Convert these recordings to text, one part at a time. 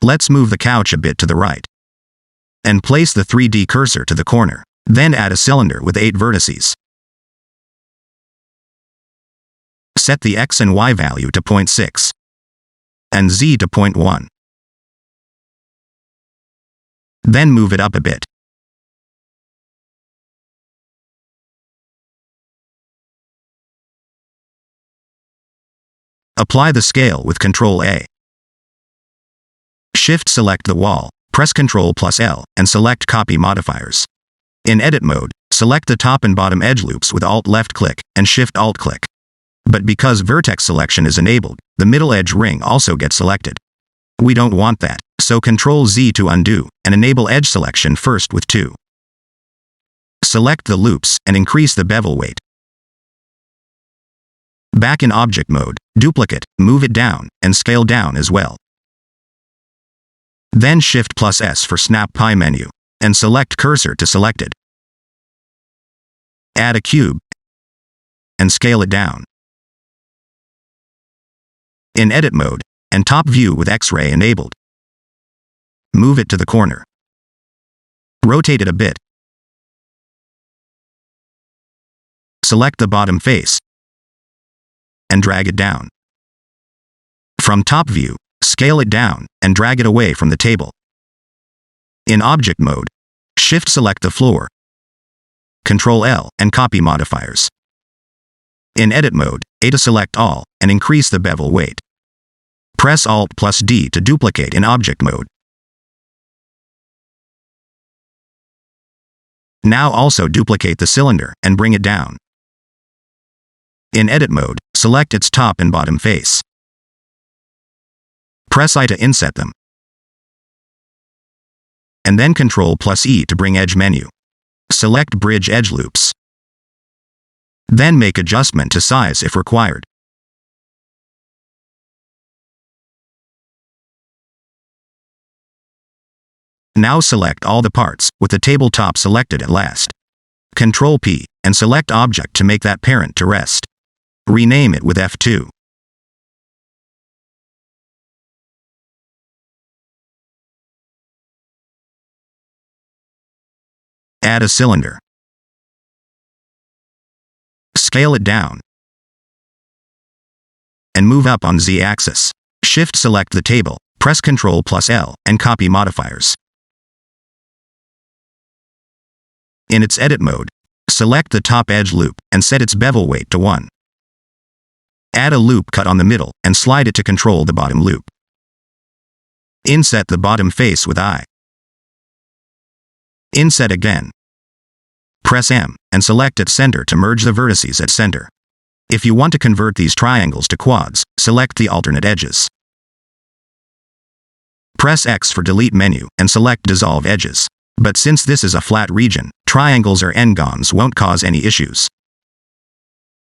Let's move the couch a bit to the right. And place the 3D cursor to the corner. Then add a cylinder with 8 vertices. Set the X and Y value to 0.6 and Z to 0.1. Then move it up a bit. Apply the scale with Ctrl A. Shift select the wall, press Ctrl plus L, and select Copy Modifiers. In edit mode, select the top and bottom edge loops with Alt left click and Shift Alt click. But because vertex selection is enabled, the middle edge ring also gets selected. We don't want that, so Ctrl Z to undo, and enable edge selection first with 2. Select the loops and increase the bevel weight. Back in object mode, duplicate, move it down, and scale down as well. Then Shift plus S for Snap Pie menu, and select cursor to selected. Add a cube, and scale it down. In edit mode, and top view with X-ray enabled. Move it to the corner. Rotate it a bit. Select the bottom face, and drag it down. From top view, scale it down, and drag it away from the table. In object mode, Shift select the floor, Ctrl L, and copy modifiers. In edit mode, A to select all, and increase the bevel weight. Press Alt plus D to duplicate in object mode. Now also duplicate the cylinder, and bring it down. In edit mode, select its top and bottom face. Press I to inset them. And then Ctrl plus E to bring edge menu. Select bridge edge loops. Then make adjustment to size if required. Now select all the parts, with the tabletop selected at last. Ctrl P, and select object to make that parent to rest. Rename it with F2. Add a cylinder. Scale it down. And move up on Z-axis. Shift select the table, press Ctrl plus L, and copy modifiers. In its edit mode, select the top edge loop, and set its bevel weight to 1. Add a loop cut on the middle, and slide it to control the bottom loop. Inset the bottom face with I. Inset again. Press M, and select at center to merge the vertices at center. If you want to convert these triangles to quads, select the alternate edges. Press X for delete menu, and select dissolve edges. But since this is a flat region, triangles or n-gons won't cause any issues.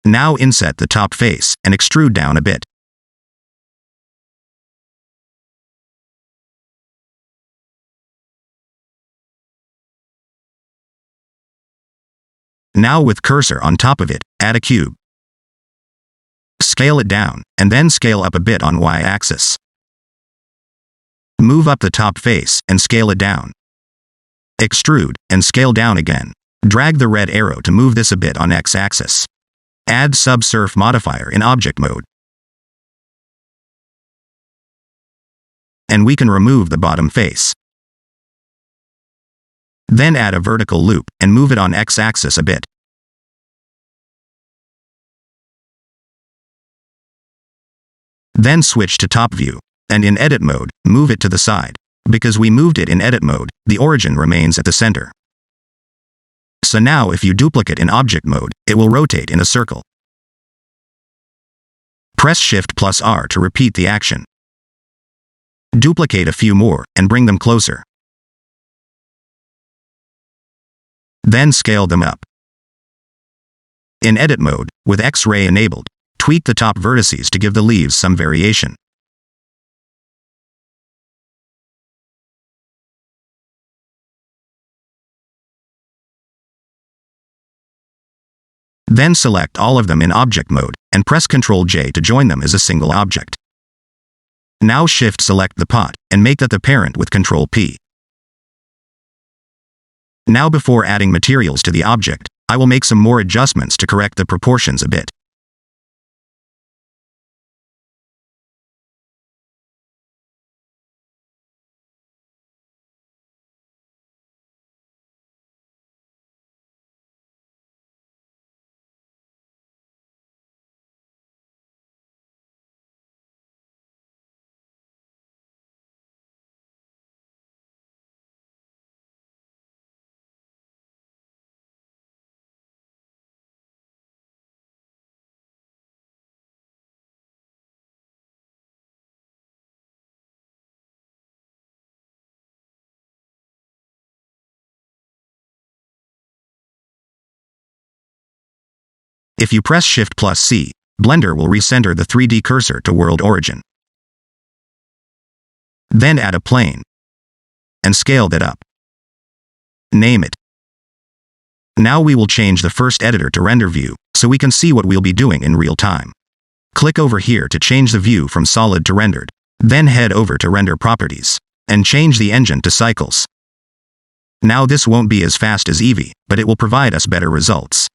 Now inset the top face, and extrude down a bit. Now with cursor on top of it, add a cube. Scale it down, and then scale up a bit on Y-axis. Move up the top face, and scale it down. Extrude, and scale down again. Drag the red arrow to move this a bit on X-axis. Add subsurf modifier in object mode. And we can remove the bottom face. Then add a vertical loop, and move it on X-axis a bit. Then switch to top view, and in edit mode, move it to the side. Because we moved it in edit mode, the origin remains at the center. So now if you duplicate in object mode, it will rotate in a circle. Press Shift plus R to repeat the action. Duplicate a few more, and bring them closer. Then scale them up. In edit mode, with X-ray enabled, tweak the top vertices to give the leaves some variation. Then select all of them in object mode, and press Ctrl J to join them as a single object. Now shift select the pot, and make that the parent with Ctrl P. Now before adding materials to the object, I will make some more adjustments to correct the proportions a bit. If you press Shift plus C, Blender will recenter the 3D cursor to world origin. Then add a plane. And scale that up. Name it. Now we will change the first editor to render view, so we can see what we'll be doing in real time. Click over here to change the view from solid to rendered. Then head over to render properties. And change the engine to cycles. Now this won't be as fast as Eevee, but it will provide us better results.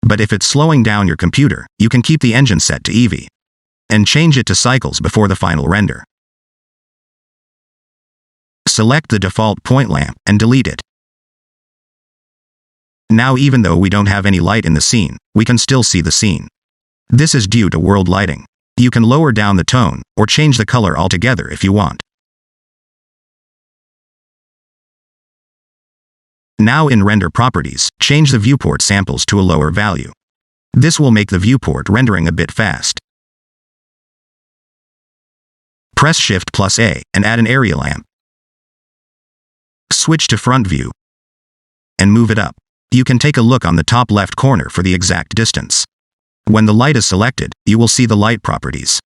But if it's slowing down your computer, you can keep the engine set to Eevee. And change it to cycles before the final render. Select the default point lamp and delete it. Now even though we don't have any light in the scene, we can still see the scene. This is due to world lighting. You can lower down the tone, or change the color altogether if you want. Now in render properties, change the viewport samples to a lower value. This will make the viewport rendering a bit fast. Press Shift plus A and add an area lamp. Switch to front view. And move it up. You can take a look on the top left corner for the exact distance. When the light is selected, you will see the light properties.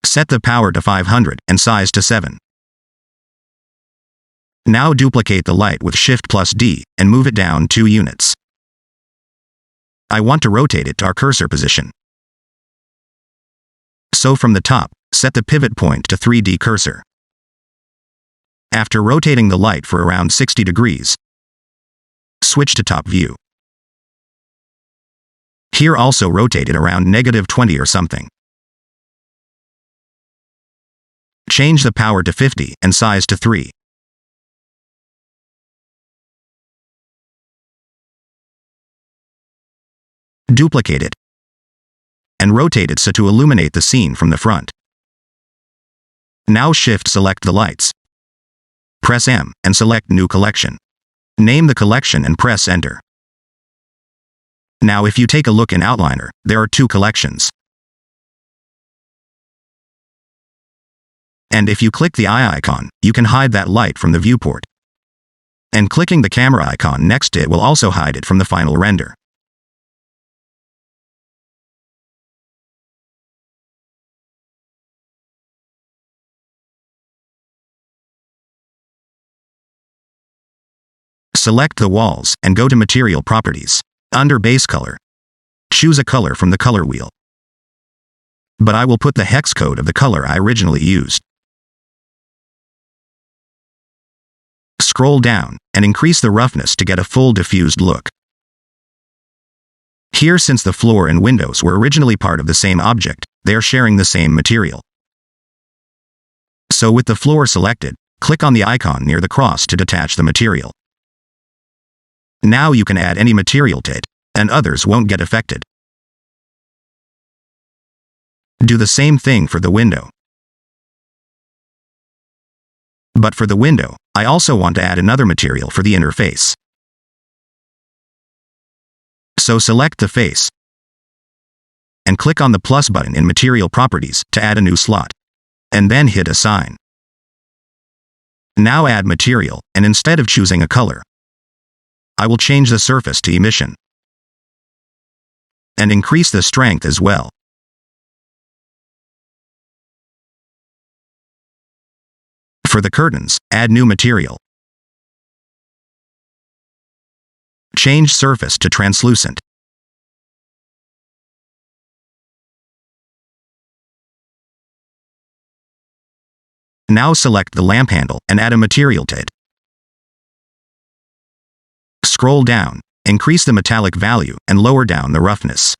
Set the power to 500 and size to 7. Now duplicate the light with Shift plus D and move it down 2 units. I want to rotate it to our cursor position. So from the top, set the pivot point to 3D cursor. After rotating the light for around 60 degrees, switch to top view. Here also rotate it around -20 or something. Change the power to 50 and size to 3. Duplicate it. And rotate it so to illuminate the scene from the front. Now shift select the lights. Press M and select New Collection. Name the collection and press Enter. Now if you take a look in Outliner, there are 2 collections. And if you click the eye icon, you can hide that light from the viewport. And clicking the camera icon next to it will also hide it from the final render. Select the walls and go to Material Properties. Under Base Color, choose a color from the color wheel. But I will put the hex code of the color I originally used. Scroll down and increase the roughness to get a full diffused look. Here, since the floor and windows were originally part of the same object, they are sharing the same material. So with the floor selected, click on the icon near the cross to detach the material. Now you can add any material to it, and others won't get affected. Do the same thing for the window. But for the window, I also want to add another material for the interface. So select the face, and click on the plus button in Material Properties to add a new slot, and then hit Assign. Now add material, and instead of choosing a color, I will change the surface to emission. And increase the strength as well. For the curtains, add new material. Change surface to translucent. Now select the lamp handle and add a material to it. Scroll down, increase the metallic value, and lower down the roughness.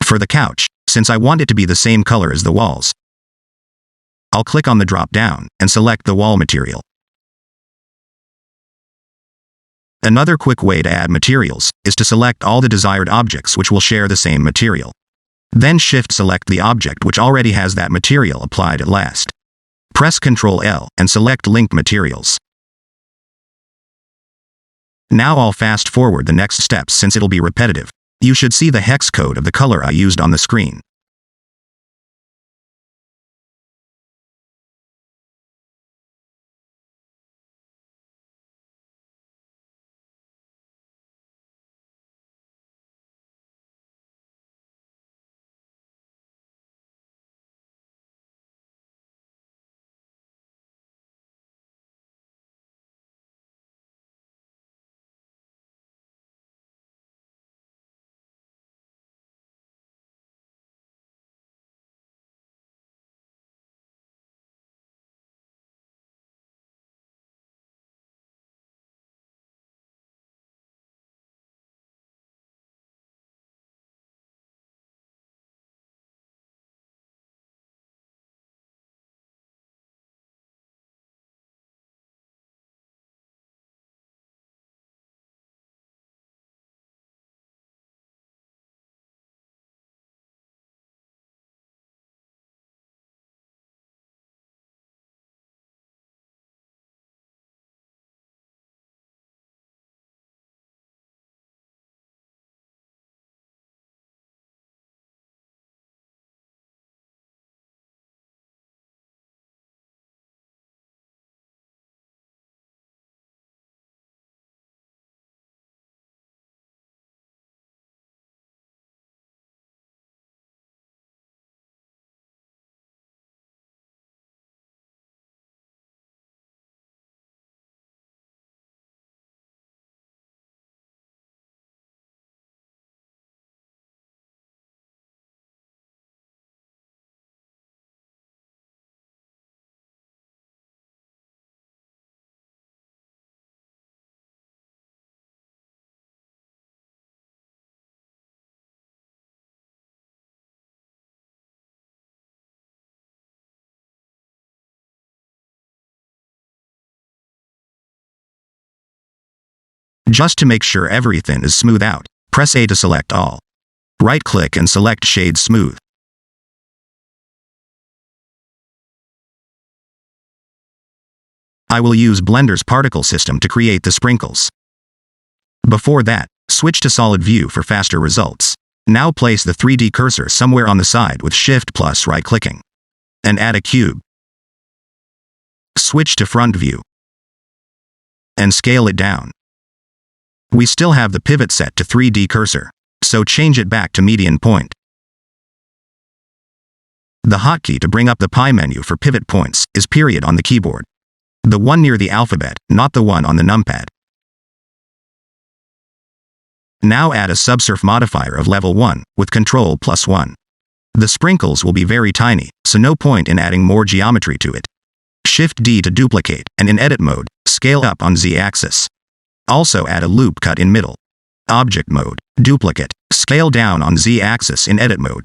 For the couch, since I want it to be the same color as the walls, I'll click on the drop-down and select the wall material. Another quick way to add materials is to select all the desired objects which will share the same material. Then Shift-select the object which already has that material applied at last. Press Ctrl-L and select Link Materials. Now I'll fast-forward the next steps since it'll be repetitive. You should see the hex code of the color I used on the screen. Just to make sure everything is smooth out, press A to select all. Right-click and select Shade Smooth. I will use Blender's particle system to create the sprinkles. Before that, switch to Solid View for faster results. Now place the 3D cursor somewhere on the side with Shift plus right-clicking. And add a cube. Switch to Front View. And scale it down. We still have the pivot set to 3D cursor, so change it back to median point. The hotkey to bring up the pie menu for pivot points is period on the keyboard. The one near the alphabet, not the one on the numpad. Now add a subsurf modifier of level 1 with Ctrl+1. The sprinkles will be very tiny, so no point in adding more geometry to it. Shift D to duplicate, and in edit mode, scale up on Z-axis. Also add a loop cut in middle. Object mode, duplicate, scale down on Z-axis in edit mode.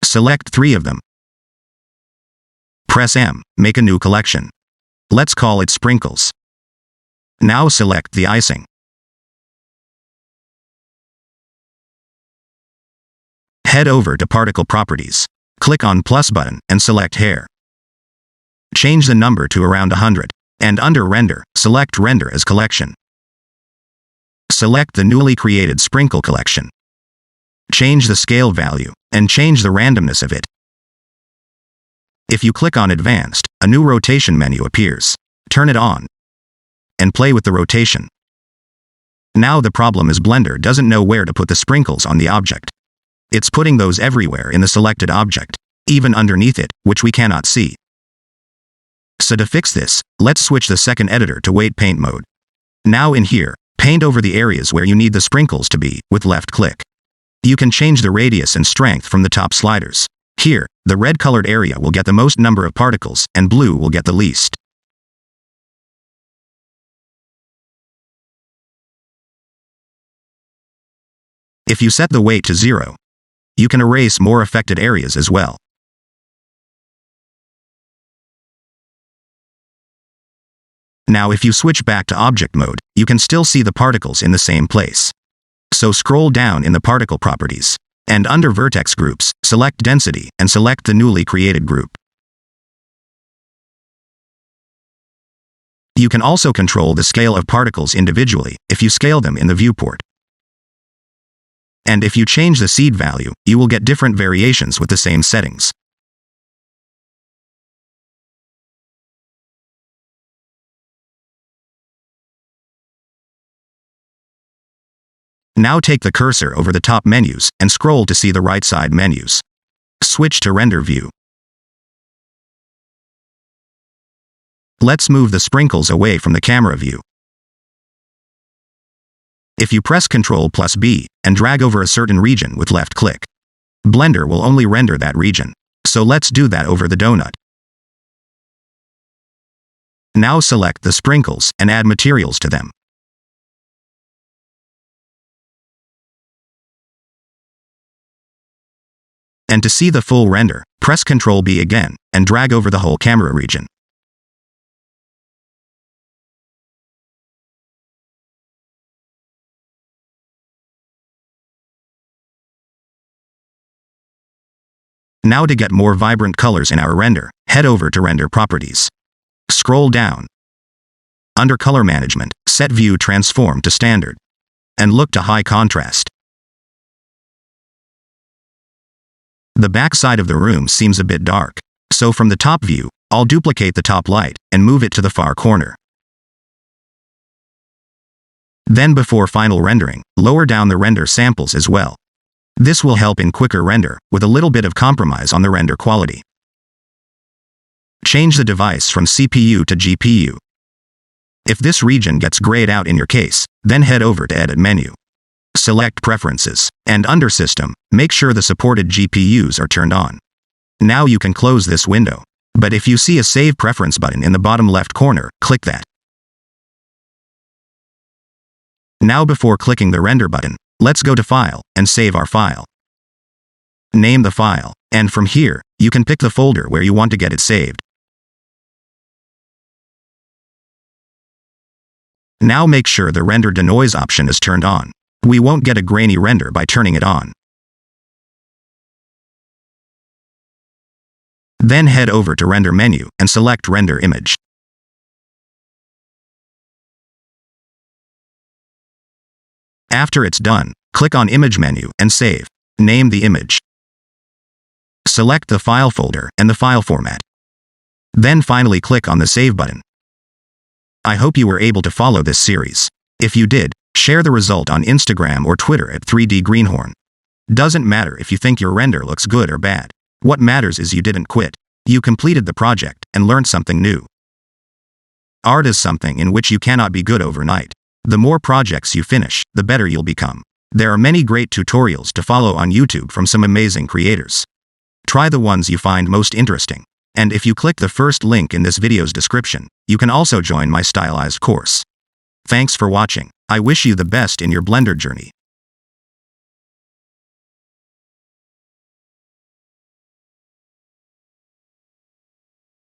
Select 3 of them. Press M, make a new collection. Let's call it Sprinkles. Now select the icing. Head over to Particle Properties. Click on plus button and select Hair. Change the number to around 100. And under Render, select Render as Collection. Select the newly created Sprinkle collection. Change the scale value, and change the randomness of it. If you click on Advanced, a new rotation menu appears. Turn it on, and play with the rotation. Now the problem is Blender doesn't know where to put the sprinkles on the object. It's putting those everywhere in the selected object, even underneath it, which we cannot see. So to fix this, let's switch the second editor to Weight Paint mode. Now in here, paint over the areas where you need the sprinkles to be, with left click. You can change the radius and strength from the top sliders. Here, the red-colored area will get the most number of particles, and blue will get the least. If you set the weight to 0, you can erase more affected areas as well. Now if you switch back to object mode, you can still see the particles in the same place. So scroll down in the particle properties, and under vertex groups, select density and select the newly created group. You can also control the scale of particles individually if you scale them in the viewport. And if you change the seed value, you will get different variations with the same settings. Now take the cursor over the top menus and scroll to see the right side menus. Switch to render view. Let's move the sprinkles away from the camera view. If you press Ctrl+B and drag over a certain region with left click, Blender will only render that region. So let's do that over the donut. Now select the sprinkles and add materials to them. And to see the full render, press Ctrl+B again, and drag over the whole camera region. Now to get more vibrant colors in our render, head over to Render Properties. Scroll down. Under Color Management, set View Transform to Standard. And look to High Contrast. The back side of the room seems a bit dark, so from the top view, I'll duplicate the top light and move it to the far corner. Then before final rendering, lower down the render samples as well. This will help in quicker render, with a little bit of compromise on the render quality. Change the device from CPU to GPU. If this region gets grayed out in your case, then head over to Edit menu. Select Preferences, and under System, make sure the supported GPUs are turned on. Now you can close this window. But if you see a Save Preference button in the bottom left corner, click that. Now before clicking the Render button, let's go to File, and save our file. Name the file, and from here, you can pick the folder where you want to get it saved. Now make sure the Render Denoise option is turned on. We won't get a grainy render by turning it on. Then head over to Render menu and select Render Image. After it's done, click on Image menu and save. Name the image. Select the file folder and the file format. Then finally click on the Save button. I hope you were able to follow this series. If you did, share the result on Instagram or Twitter at 3D Greenhorn. Doesn't matter if you think your render looks good or bad. What matters is you didn't quit. You completed the project and learned something new. Art is something in which you cannot be good overnight. The more projects you finish, the better you'll become. There are many great tutorials to follow on YouTube from some amazing creators. Try the ones you find most interesting. And if you click the first link in this video's description, you can also join my Stylized course. Thanks for watching. I wish you the best in your Blender journey.